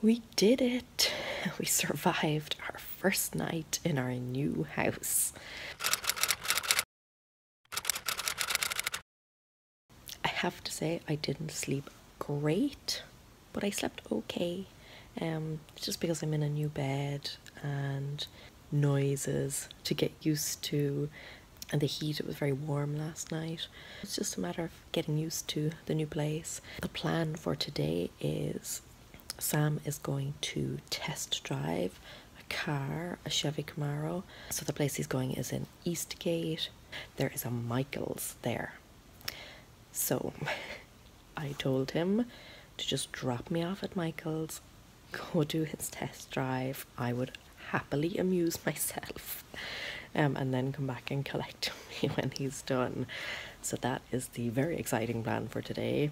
We did it! We survived our first night in our new house. I have to say I didn't sleep great, but I slept okay. Just because I'm in a new bed and noises to get used to, and the heat, it was very warm last night. It's just a matter of getting used to the new place. The plan for today is Sam is going to test drive a car, a Chevy Camaro. So the place he's going is in Eastgate. There is a Michael's there. So I told him to just drop me off at Michael's, go do his test drive. I would happily amuse myself, and then come back and collect me when he's done. So that is the very exciting plan for today.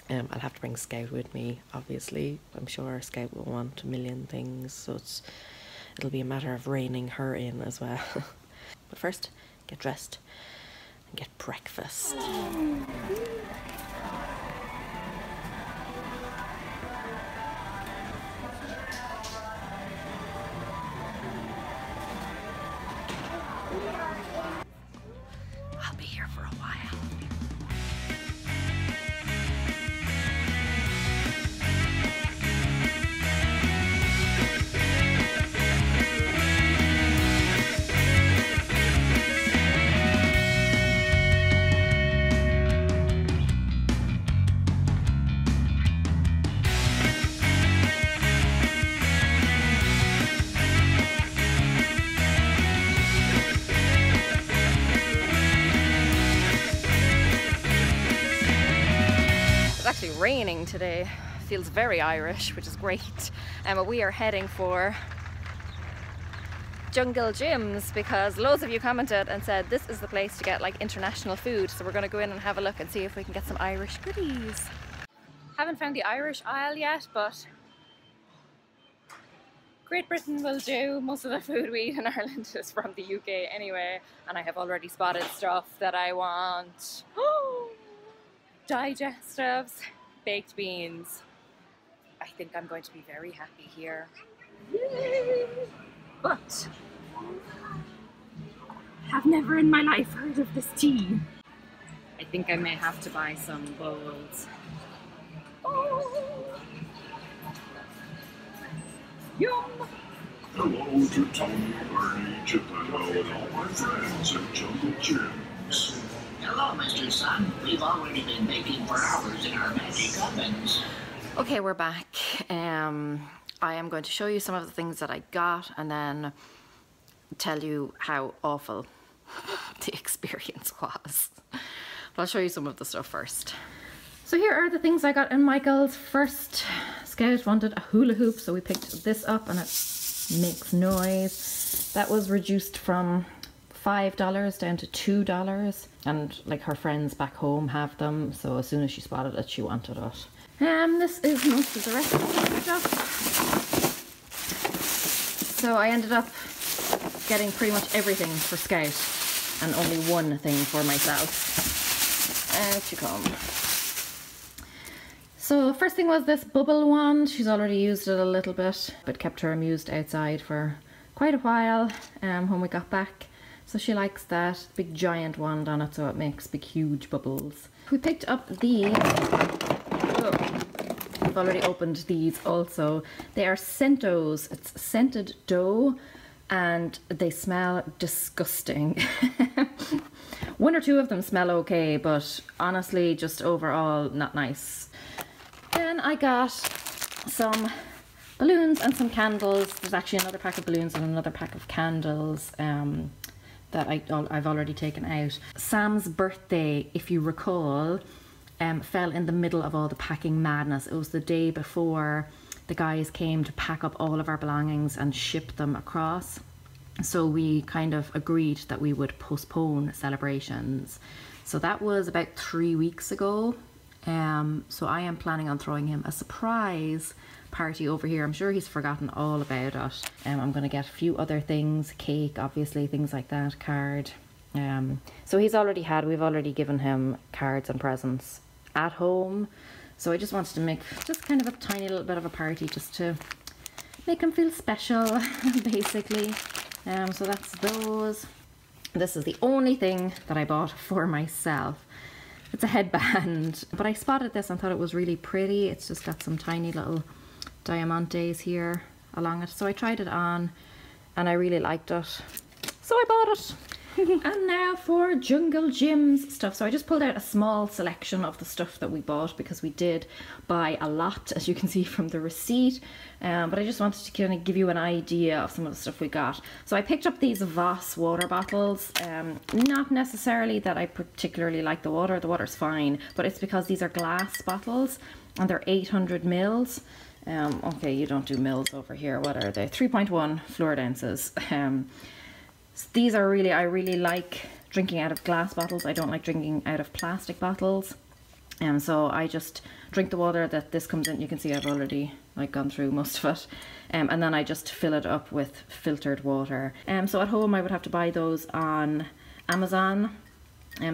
I'll have to bring Scout with me, obviously. I'm sure Scout will want a million things, so it'll be a matter of reining her in as well. But first, get dressed and get breakfast. I'll be here for a while. Raining today. Feels very Irish, which is great. But we are heading for Jungle Gyms because loads of you commented and said this is the place to get like international food. So we're going to go in and have a look and see if we can get some Irish goodies. Haven't found the Irish aisle yet, but Great Britain will do. Most of the food we eat in Ireland is from the UK anyway, and I have already spotted stuff that I want. Digestives. Baked beans. I think I'm going to be very happy here. Yay! But have never in my life heard of this tea. I think I may have to buy some bowls. Oh. Yum! Hello to Tony, Bernie, Chip, and all my friends at Jungle Gyms. Hello, Mr. Sun. We've already been baking for hours in our magic ovens. Okay, we're back. I am going to show you some of the things that I got and then tell you how awful the experience was. But I'll show you some of the stuff first. So here are the things I got in Michael's. First, Scout wanted a hula hoop, so we picked this up and it makes noise. That was reduced from $5 down to $2, and like her friends back home have them, so as soon as she spotted it she wanted it. This is most of the rest of the stuff. So I ended up getting pretty much everything for Scout and only one thing for myself. Out you come. So first thing was this bubble wand. She's already used it a little bit, but kept her amused outside for quite a while when we got back. So she likes that big giant wand on it, so it makes big huge bubbles. We picked up these. Oh, I've already opened these also. They are Scentos. It's scented dough and they smell disgusting. One or two of them smell okay, but honestly just overall not nice. Then I got some balloons and some candles. There's actually another pack of balloons and another pack of candles that I've already taken out. Sam's birthday, if you recall, fell in the middle of all the packing madness. It was the day before the guys came to pack up all of our belongings and ship them across. So we kind of agreed that we would postpone celebrations. So that was about 3 weeks ago. So I am planning on throwing him a surprise party over here. I'm sure he's forgotten all about it. I'm gonna get a few other things, cake obviously, things like that, card. So we've already given him cards and presents at home, So I just wanted to make just kind of a tiny little bit of a party just to make him feel special, basically. So that's those. This is the only thing that I bought for myself. It's a headband, but I spotted this and thought it was really pretty. It's just got some tiny little diamantes here along it. So I tried it on and I really liked it. So I bought it. And now for Jungle Gym's stuff. So I just pulled out a small selection of the stuff that we bought because we did buy a lot, as you can see from the receipt. But I just wanted to kind of give you an idea of some of the stuff we got. So I picked up these Voss water bottles. Not necessarily that I particularly like the water. The water's fine, but it's because these are glass bottles and they're 800 mils. Okay, you don't do mils over here. What are they? 3.1 fluid ounces. These are really, I really like drinking out of glass bottles. I don't like drinking out of plastic bottles. So I just drink the water that this comes in. You can see I've already like gone through most of it. And then I just fill it up with filtered water. So at home I would have to buy those on Amazon.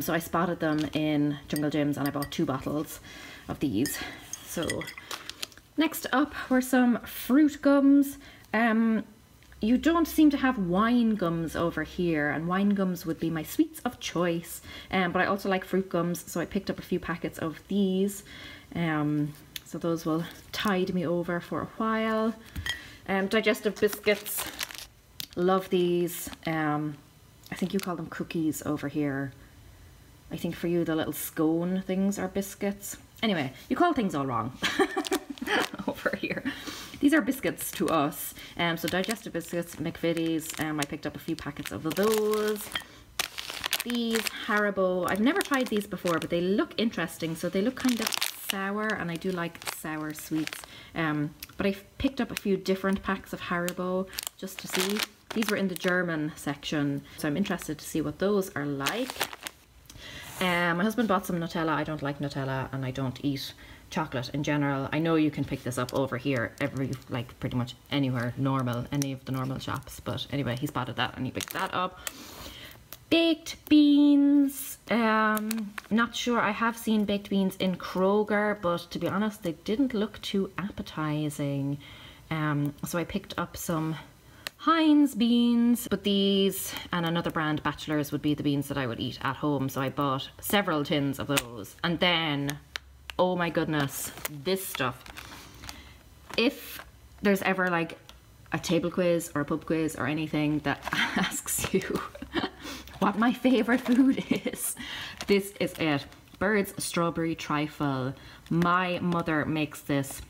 So I spotted them in Jungle Gyms and I bought 2 bottles of these. So next up were some fruit gums. You don't seem to have wine gums over here, and wine gums would be my sweets of choice. But I also like fruit gums, so I picked up a few packets of these. So those will tide me over for a while. Digestive biscuits, love these. I think you call them cookies over here. I think for you the little scone things are biscuits. Anyway, you call things all wrong over here. These are biscuits to us. So digestive biscuits, McVitie's. I picked up a few packets of those. These Haribo, I've never tried these before, but they look interesting. So they look kind of sour, and I do like sour sweets. But I picked up a few different packs of Haribo just to see. These were in the German section, so I'm interested to see what those are like. My husband bought some Nutella. I don't like Nutella, and I don't eat chocolate in general. I know you can pick this up over here like pretty much anywhere normal, any of the normal shops, but anyway, he spotted that and he picked that up. Baked beans, not sure. I have seen baked beans in Kroger, but to be honest they didn't look too appetizing. So I picked up some Heinz beans, but these and another brand, Bachelor's, would be the beans that I would eat at home, so I bought several tins of those. And then, oh my goodness, this stuff. If there's ever like a table quiz or a pub quiz or anything that asks you what my favorite food is, this is it. Bird's strawberry trifle. My mother makes this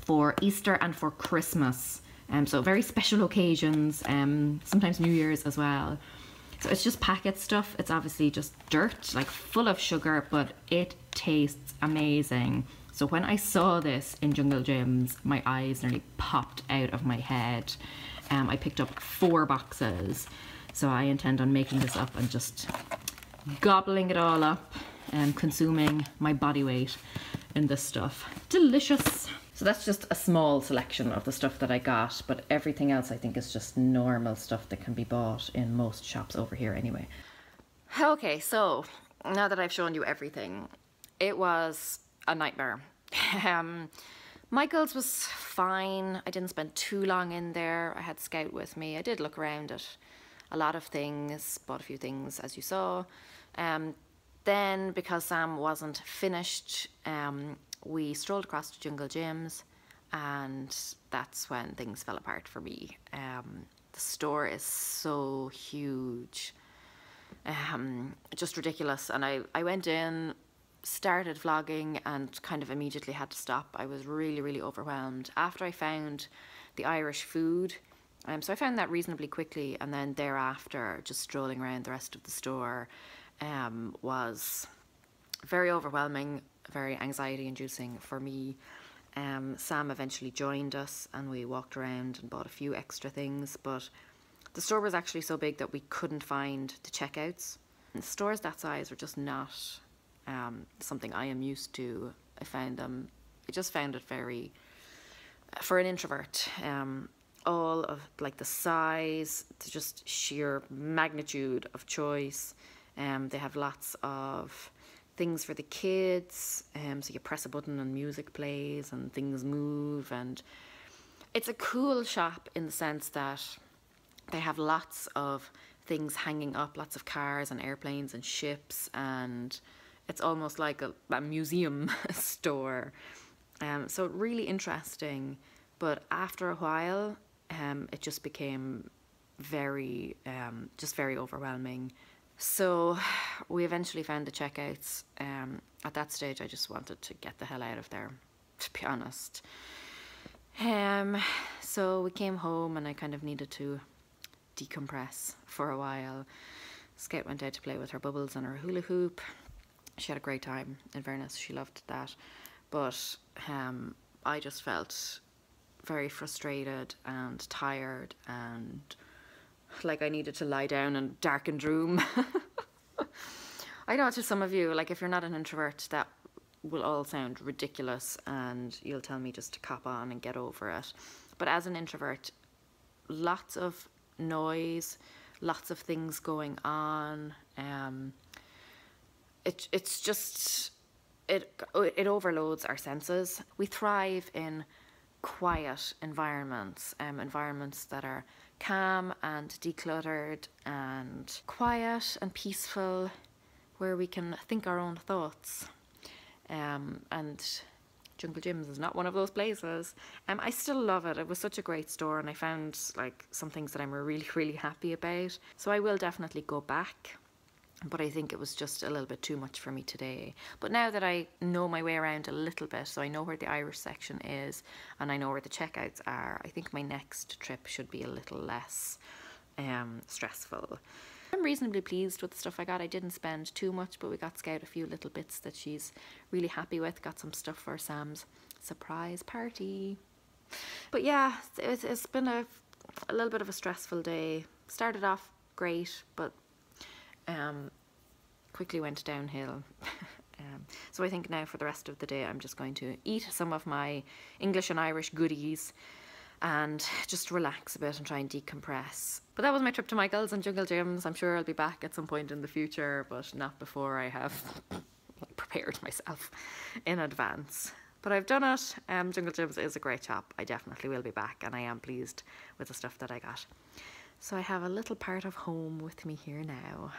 for Easter and for Christmas. So very special occasions, sometimes New Year's as well. So it's just packet stuff. It's obviously just dirt, like full of sugar, but it tastes amazing. So when I saw this in Jungle Gyms, my eyes nearly popped out of my head. I picked up 4 boxes. So I intend on making this up and just gobbling it all up and consuming my body weight in this stuff. Delicious. So that's just a small selection of the stuff that I got, but everything else I think is just normal stuff that can be bought in most shops over here anyway. Okay, so now that I've shown you everything, it was a nightmare. Michael's was fine. I didn't spend too long in there. I had Scout with me. I did look around at a lot of things, bought a few things as you saw. Then because Sam wasn't finished, we strolled across to Jungle Gyms, and that's when things fell apart for me. The store is so huge, just ridiculous. And I went in, started vlogging, and kind of immediately had to stop. I was really, really overwhelmed. After I found the Irish food, so I found that reasonably quickly, and then thereafter, just strolling around the rest of the store was very overwhelming, very anxiety inducing for me. Sam eventually joined us and we walked around and bought a few extra things, but the store was actually so big that we couldn't find the checkouts. And stores that size were just not something I am used to. I just found it very, for an introvert, all of like the size, the just sheer magnitude of choice. They have lots of things for the kids. So you press a button and music plays and things move, and it's a cool shop in the sense that they have lots of things hanging up, lots of cars and airplanes and ships, and it's almost like a museum store. So really interesting, but after a while it just became very overwhelming. So we eventually found the checkouts. At that stage I just wanted to get the hell out of there, to be honest. So we came home and I kind of needed to decompress for a while. Scout went out to play with her bubbles and her hula hoop. She had a great time, in fairness, she loved that. But I just felt very frustrated and tired and like I needed to lie down in a darkened room. I know to some of you, like if you're not an introvert, that will all sound ridiculous and you'll tell me just to cop on and get over it. But as an introvert, lots of noise, lots of things going on. It's just, it overloads our senses. We thrive in quiet environments, environments that are calm and decluttered and quiet and peaceful, where we can think our own thoughts. And Jungle Jim's is not one of those places. I still love it. It was such a great store, and I found like some things that I'm really happy about. So I will definitely go back, but I think it was just a little bit too much for me today. But now that I know my way around a little bit, so I know where the Irish section is and I know where the checkouts are, I think my next trip should be a little less stressful. I'm reasonably pleased with the stuff I got. I didn't spend too much, but we got Scout a few little bits that she's really happy with. Got some stuff for Sam's surprise party. But yeah, it's been a little bit of a stressful day. Started off great, but quickly went downhill. So I think now for the rest of the day I'm just going to eat some of my English and Irish goodies and just relax a bit and try and decompress. But that was my trip to Michael's and Jungle Jim's. I'm sure I'll be back at some point in the future, but not before I have prepared myself in advance. But I've done it. Jungle Jim's is a great shop. I definitely will be back, and I am pleased with the stuff that I got. So I have a little part of home with me here now.